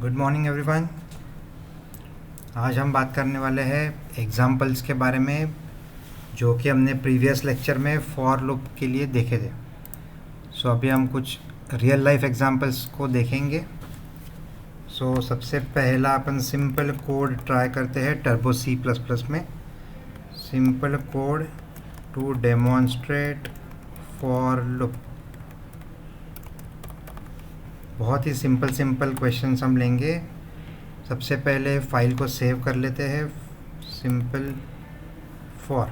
Good morning everyone. आज हम बात करने वाले हैं एग्जाम्पल्स के बारे में जो कि हमने प्रीवियस लेक्चर में फॉर लूप के लिए देखे थे। अभी हम कुछ रियल लाइफ एग्जाम्पल्स को देखेंगे। सबसे पहला अपन सिंपल कोड ट्राई करते हैं टर्बो C++ में। Simple code to demonstrate for loop. बहुत ही सिंपल क्वेश्चंस हम लेंगे। सबसे पहले फाइल को सेव कर लेते हैं। सिंपल फॉर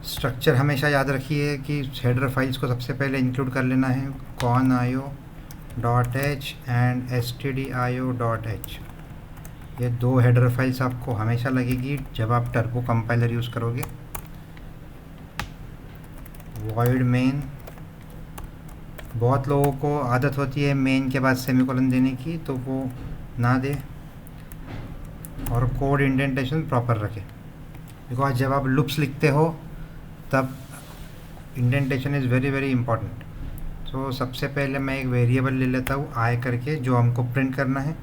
स्ट्रक्चर हमेशा याद रखिए कि हेडर फाइल्स को सबसे पहले इंक्लूड कर लेना है। conio.h एंड stdio.h, ये दो हेडर फाइल्स आपको हमेशा लगेगी जब आप टर्बो कंपाइलर यूज़ करोगे। void main, बहुत लोगों को आदत होती है मेन के बाद सेमीकोलन देने की, तो वो ना दे। और कोड इंडेंटेशन प्रॉपर रखें, बिकॉज जब आप लूप्स लिखते हो तब indentation is very very important. सबसे पहले मैं एक वेरिएबल ले लेता हूँ आई करके, जो हमको प्रिंट करना है।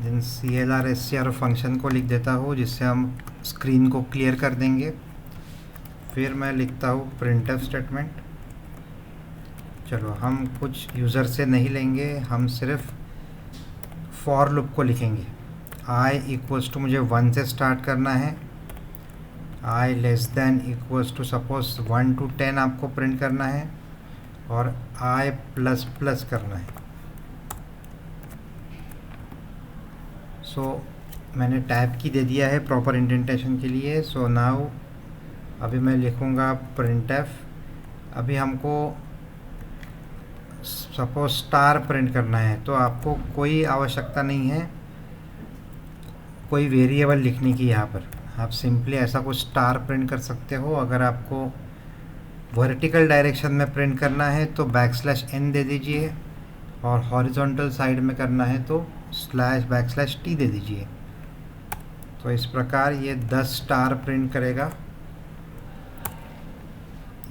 देन CLR फंक्शन को लिख देता हूँ जिससे हम स्क्रीन को क्लियर कर देंगे। फिर मैं लिखता हूँ printf स्टेटमेंट। चलो हम कुछ यूज़र से नहीं लेंगे, हम सिर्फ फॉर लूप को लिखेंगे। i इक्वल्स टू मुझे 1 से स्टार्ट करना है। i less than equals to suppose 1 to 10 आपको प्रिंट करना है, और i प्लस प्लस करना है। मैंने टैब की दे दिया है प्रॉपर इंडेंटेशन के लिए। नाउ अभी मैं लिखूँगा printf। अभी हमको सपोज स्टार प्रिंट करना है, तो आपको कोई आवश्यकता नहीं है कोई वेरिएबल लिखने की। यहाँ पर आप सिंपली ऐसा कुछ स्टार प्रिंट कर सकते हो। अगर आपको वर्टिकल डायरेक्शन में प्रिंट करना है तो \n दे दीजिए, और हॉरिजॉन्टल साइड में करना है तो /t दे दीजिए। तो इस प्रकार ये 10 स्टार प्रिंट करेगा।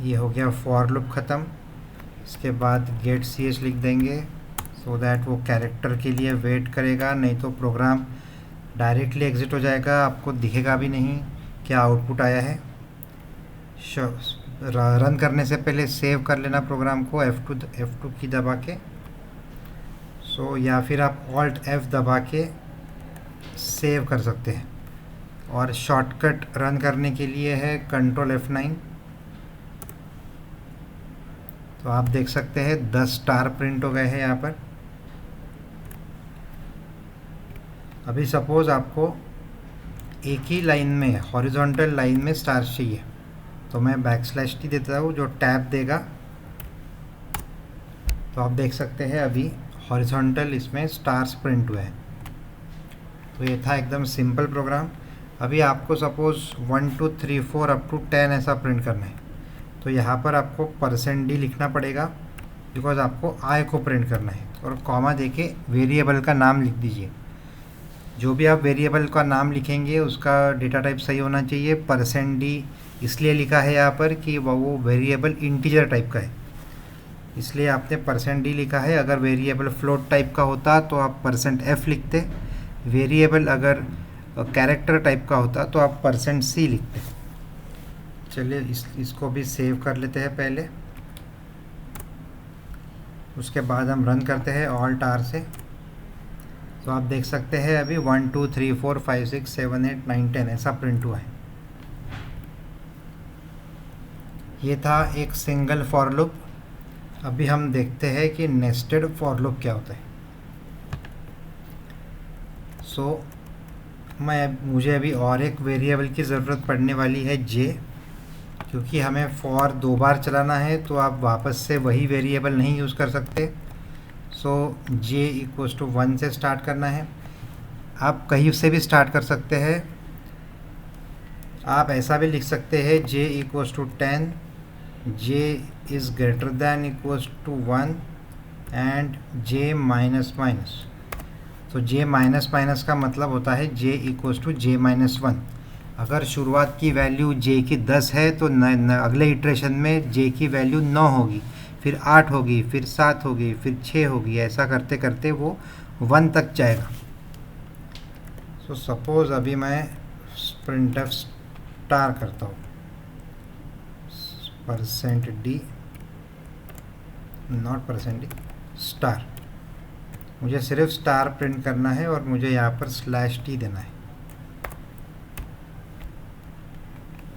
ये हो गया फॉर लूप ख़त्म। इसके बाद गेट ch लिख देंगे सो दैट वो कैरेक्टर के लिए वेट करेगा, नहीं तो प्रोग्राम डायरेक्टली एग्ज़िट हो जाएगा, आपको दिखेगा भी नहीं क्या आउटपुट आया है। रन करने से पहले सेव कर लेना प्रोग्राम को F2 की दबा के। या फिर आप Alt F दबा के सेव कर सकते हैं। और शॉर्टकट रन करने के लिए है Ctrl F9। तो आप देख सकते हैं 10 स्टार प्रिंट हो गए हैं यहाँ पर। अभी सपोज़ आपको एक ही लाइन में, हॉरिजॉन्टल लाइन में स्टार चाहिए, तो मैं \t देता हूँ जो टैब देगा। तो आप देख सकते हैं अभी हॉरिजॉन्टल इसमें स्टार्स प्रिंट हुए हैं। तो ये था एकदम सिंपल प्रोग्राम। अभी आपको सपोज़ 1 2 3 4 अप टू 10 ऐसा प्रिंट करना है, तो यहाँ पर आपको %d लिखना पड़ेगा, बिकॉज आपको i को प्रिंट करना है। और कॉमा देके वेरिएबल का नाम लिख दीजिए। जो भी आप वेरिएबल का नाम लिखेंगे उसका डेटा टाइप सही होना चाहिए। %d इसलिए लिखा है यहाँ पर कि वो वेरिएबल इंटीजर टाइप का है, इसलिए आपने %d लिखा है। अगर वेरिएबल फ्लोट टाइप का होता तो आप %f लिखते। वेरिएबल अगर कैरेक्टर टाइप का होता तो आप %c लिखते। चलिए इसको भी सेव कर लेते हैं पहले, उसके बाद हम रन करते हैं Alt R से। तो आप देख सकते हैं अभी 1 2 3 4 5 6 7 8 9 10 ऐसा प्रिंट हुआ है। ये था एक सिंगल फॉर लूप। अभी हम देखते हैं कि नेस्टेड फॉर लूप क्या होता है। मुझे अभी और एक वेरिएबल की ज़रूरत पड़ने वाली है j, क्योंकि हमें फॉर 2 बार चलाना है, तो आप वापस से वही वेरिएबल नहीं यूज़ कर सकते। j इक्वल्स टू 1 से स्टार्ट करना है। आप कहीं से भी स्टार्ट कर सकते हैं। आप ऐसा भी लिख सकते हैं j equals to 10, j is greater than equals to 1 and j minus. तो j माइनस का मतलब होता है j इक्वल्स टू j-1। अगर शुरुआत की वैल्यू j की 10 है तो अगले इटरेशन में j की वैल्यू 9 होगी, फिर 8 होगी, फिर 7 होगी, फिर 6 होगी, ऐसा करते करते वो 1 तक जाएगा। सो सपोज अभी मैं printf स्टार करता हूँ, %d नॉट %d स्टार, मुझे सिर्फ स्टार प्रिंट करना है और मुझे यहाँ पर /t देना है।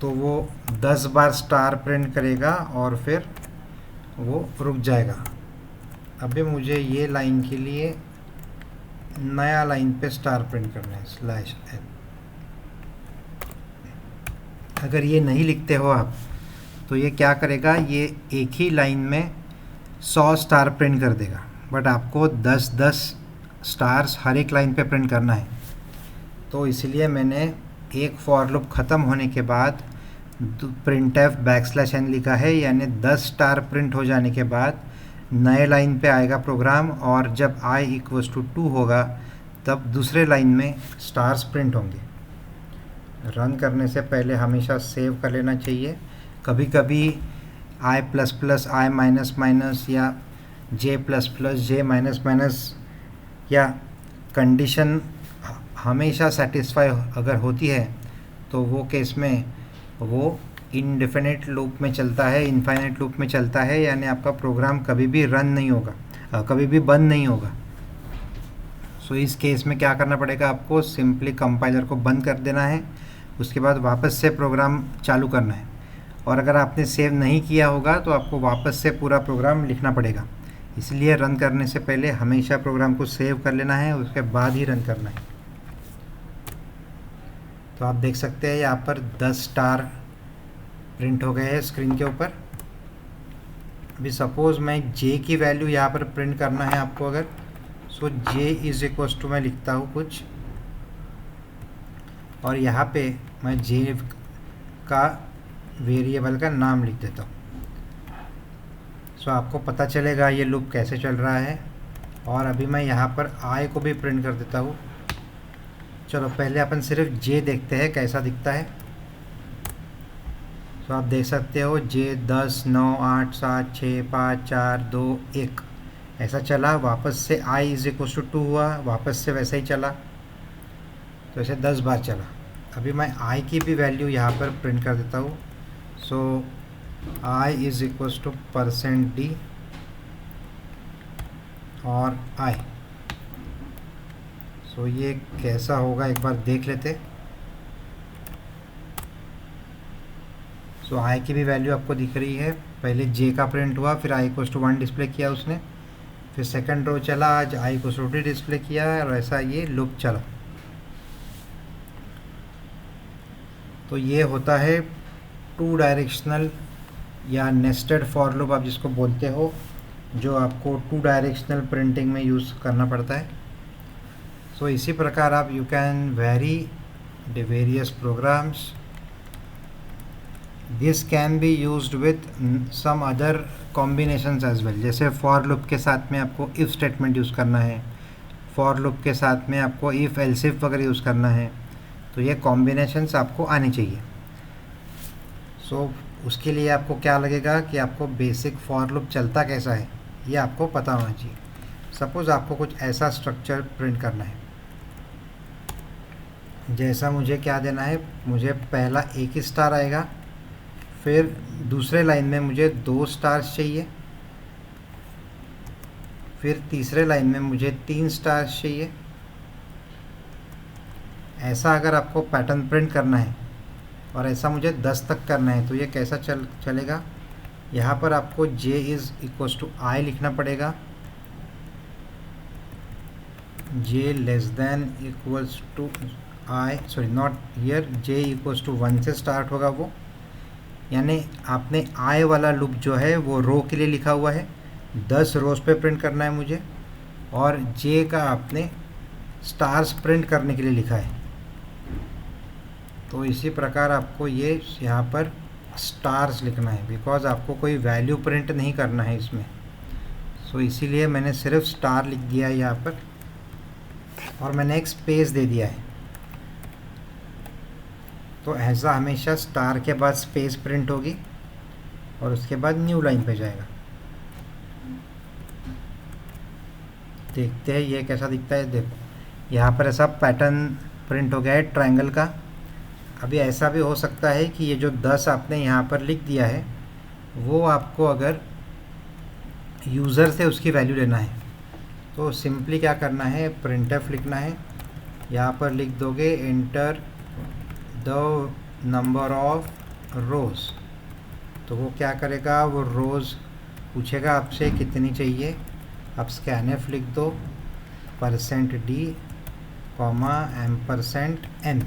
तो वो 10 बार स्टार प्रिंट करेगा और फिर वो रुक जाएगा। अभी मुझे ये लाइन के लिए नया लाइन पे स्टार प्रिंट करना है /n। अगर ये नहीं लिखते हो आप तो ये क्या करेगा, ये एक ही लाइन में 100 स्टार प्रिंट कर देगा, बट आपको 10-10 स्टार्स हर एक लाइन पे प्रिंट करना है। तो इसलिए मैंने एक फॉर लूप ख़त्म होने के बाद printf \n लिखा है, यानी 10 स्टार प्रिंट हो जाने के बाद नए लाइन पे आएगा प्रोग्राम, और जब i = 2 होगा तब दूसरे लाइन में स्टार्स प्रिंट होंगे। रन करने से पहले हमेशा सेव कर लेना चाहिए। कभी कभी i++ i-, या j++, j-, या कंडीशन हमेशा सेटिस्फाई अगर होती है तो वो केस में वो इनडेफिनेट लूप में चलता है, इनफाइनाइट लूप में चलता है, यानी आपका प्रोग्राम कभी भी रन नहीं होगा, कभी भी बंद नहीं होगा। सो इस केस में क्या करना पड़ेगा, आपको सिंपली कंपाइलर को बंद कर देना है, उसके बाद वापस से प्रोग्राम चालू करना है। और अगर आपने सेव नहीं किया होगा तो आपको वापस से पूरा प्रोग्राम लिखना पड़ेगा। इसलिए रन करने से पहले हमेशा प्रोग्राम को सेव कर लेना है, उसके बाद ही रन करना है। तो आप देख सकते हैं यहाँ पर 10 स्टार प्रिंट हो गए हैं स्क्रीन के ऊपर। अभी सपोज़ मैं j की वैल्यू यहाँ पर प्रिंट करना है आपको, अगर सो j मैं लिखता हूँ कुछ, और यहाँ पे मैं j का वेरिएबल का नाम लिख देता हूँ। सो आपको पता चलेगा ये लूप कैसे चल रहा है। और अभी मैं यहाँ पर i को भी प्रिंट कर देता हूँ। चलो पहले अपन सिर्फ j देखते हैं कैसा दिखता है। तो आप देख सकते हो j 10, 9, 8, 7, 6, 5, 4, 2, 1 ऐसा चला। वापस से i = 2 हुआ, वापस से वैसा ही चला, तो ऐसे 10 बार चला। अभी मैं i की भी वैल्यू यहाँ पर प्रिंट कर देता हूँ। सो i = %d और i। सो ये कैसा होगा एक बार देख लेते। सो i की भी वैल्यू आपको दिख रही है। पहले j का प्रिंट हुआ, फिर i = 1 डिस्प्ले किया उसने, फिर सेकंड रो चला, आज i = 2 डिस्प्ले किया, और ऐसा ये लूप चला। तो ये होता है 2 डायरेक्शनल या नेस्टेड फॉर लूप आप जिसको बोलते हो, जो आपको 2 डायरेक्शनल प्रिंटिंग में यूज़ करना पड़ता है। सो इसी प्रकार आप you can vary the various programs. This can be used with some other combinations as well. जैसे फॉर लूप के साथ में आपको इफ़ स्टेटमेंट यूज़ करना है, फॉर लूप के साथ में आपको इफ़ एल्स इफ वगैरह यूज़ करना है, तो ये कॉम्बिनेशंस आपको आनी चाहिए। सो उसके लिए आपको क्या लगेगा कि आपको बेसिक फॉर लूप चलता कैसा है ये आपको पता होना चाहिए। सपोज़ आपको कुछ ऐसा स्ट्रक्चर प्रिंट करना है, जैसा मुझे क्या देना है, मुझे पहला एक ही स्टार आएगा, फिर दूसरे लाइन में मुझे 2 स्टार्स चाहिए, फिर तीसरे लाइन में मुझे 3 स्टार्स चाहिए। ऐसा अगर आपको पैटर्न प्रिंट करना है और ऐसा मुझे 10 तक करना है तो ये कैसा चलेगा। यहाँ पर आपको j = i लिखना पड़ेगा, j <= i, sorry not here, j = 1 से स्टार्ट होगा वो, यानी आपने i वाला लूप जो है वो रो के लिए लिखा हुआ है, 10 रोज पे प्रिंट करना है मुझे, और j का आपने स्टार्स प्रिंट करने के लिए लिखा है। तो इसी प्रकार आपको ये यहाँ पर स्टार्स लिखना है, बिकॉज आपको कोई वैल्यू प्रिंट नहीं करना है इसमें। सो इसीलिए मैंने सिर्फ स्टार लिख दिया है यहाँ पर, और मैंने एक स्पेस दे दिया है। तो ऐसा हमेशा स्टार के बाद स्पेस प्रिंट होगी और उसके बाद न्यू लाइन पे जाएगा। देखते हैं ये कैसा दिखता है। देखो यहाँ पर ऐसा पैटर्न प्रिंट हो गया है ट्रायंगल का। अभी ऐसा भी हो सकता है कि ये जो 10 आपने यहाँ पर लिख दिया है वो आपको अगर यूज़र से उसकी वैल्यू लेना है तो सिंपली क्या करना है, प्रिंटफ लिखना है। यहाँ पर लिख दोगे enter the number of rows, तो वो क्या करेगा, वो रोज़ पूछेगा आपसे कितनी चाहिए। आप स्कैनफ लिख दो %d %n।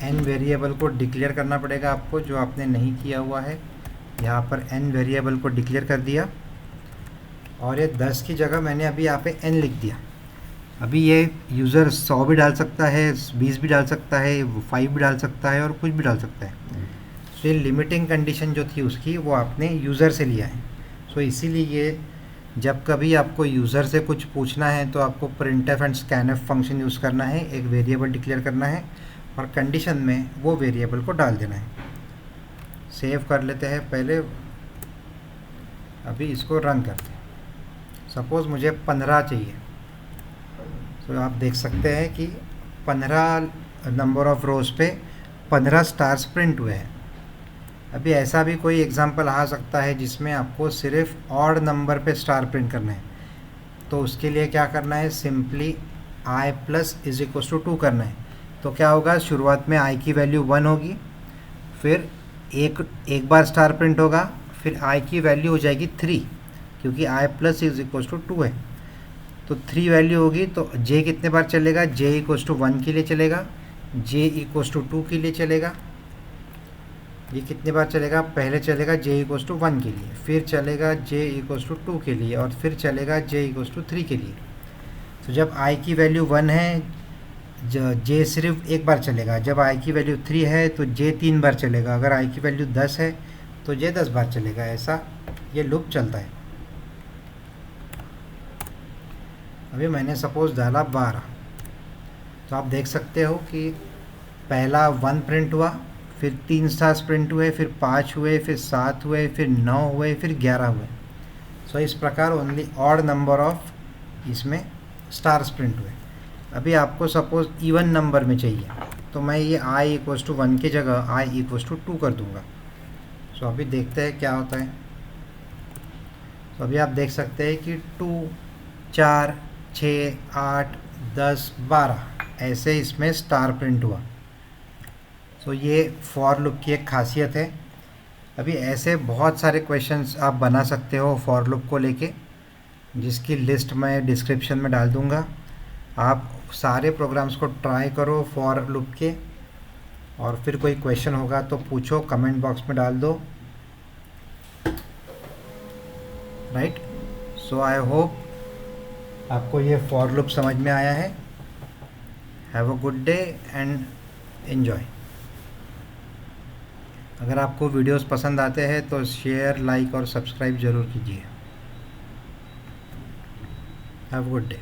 n वेरिएबल को डिक्लेयर करना पड़ेगा आपको, जो आपने नहीं किया हुआ है। यहाँ पर n वेरिएबल को डिक्लेयर कर दिया और ये 10 की जगह मैंने अभी यहाँ पे n लिख दिया। अभी ये यूज़र 100 भी डाल सकता है, 20 भी डाल सकता है, 5 भी डाल सकता है और कुछ भी डाल सकता है। तो ये लिमिटिंग कंडीशन जो थी उसकी वो आपने यूज़र से लिया है। सो इसीलिए ये जब कभी आपको यूज़र से कुछ पूछना है तो आपको printf and scanf function use करना है, एक वेरिएबल डिक्लेयर करना है और कंडीशन में वो वेरिएबल को डाल देना है। सेव कर लेते हैं पहले, अभी इसको रन करते हैं। सपोज़ मुझे 15 चाहिए, तो आप देख सकते हैं कि 15 नंबर ऑफ़ रोज़ पे 15 स्टार्स प्रिंट हुए हैं। अभी ऐसा भी कोई एग्जांपल आ सकता है जिसमें आपको सिर्फ ऑड नंबर पे स्टार प्रिंट करना है, तो उसके लिए क्या करना है, simply i plus is equal to 2 करना है। तो क्या होगा, शुरुआत में i की वैल्यू 1 होगी, फिर एक बार स्टार प्रिंट होगा, फिर i की वैल्यू हो जाएगी 3, क्योंकि i plus is equal to 2 है। तो 3 वैल्यू होगी, तो j कितने बार चलेगा, j इक्वल टू 1 के लिए चलेगा, j इक्वल टू 2 के लिए चलेगा। ये कितने बार चलेगा, पहले चलेगा j इक्वल टू 1 के लिए, फिर चलेगा j इक्वल टू 2 के लिए और फिर चलेगा j इक्वल टू 3 के लिए। तो जब i की वैल्यू 1 है, j सिर्फ एक बार चलेगा। जब i की वैल्यू 3 है तो j 3 बार चलेगा। अगर i की वैल्यू 10 है तो j 10 बार चलेगा। ऐसा ये लूप चलता है। अभी मैंने सपोज़ डाला 12, तो आप देख सकते हो कि पहला 1 प्रिंट हुआ, फिर 3 स्टार्स प्रिंट हुए, फिर 5 हुए, फिर 7 हुए, फिर 9 हुए, फिर 11 हुए। सो इस प्रकार ओनली ऑड नंबर ऑफ इसमें स्टार्स प्रिंट हुए। अभी आपको सपोज़ इवन नंबर में चाहिए, तो मैं ये i इक्वल टू 1 की जगह i इक्वल टू 2 कर दूंगा। सो अभी देखते हैं क्या होता है। तो अभी आप देख सकते हैं कि 2, 4, 6, 8, 10, 12 ऐसे इसमें स्टार प्रिंट हुआ। सो ये फॉर लूप की एक खासियत है। अभी ऐसे बहुत सारे क्वेश्चंस आप बना सकते हो फॉर लूप को लेके, जिसकी लिस्ट मैं डिस्क्रिप्शन में डाल दूंगा। आप सारे प्रोग्राम्स को ट्राई करो फॉर लूप के, और फिर कोई क्वेश्चन होगा तो पूछो, कमेंट बॉक्स में डाल दो। राइट, सो आई होप आपको ये फॉर लूप समझ में आया है। Have a good day and enjoy. अगर आपको वीडियोस पसंद आते हैं तो शेयर, लाइक और सब्सक्राइब ज़रूर कीजिए। Have a good day.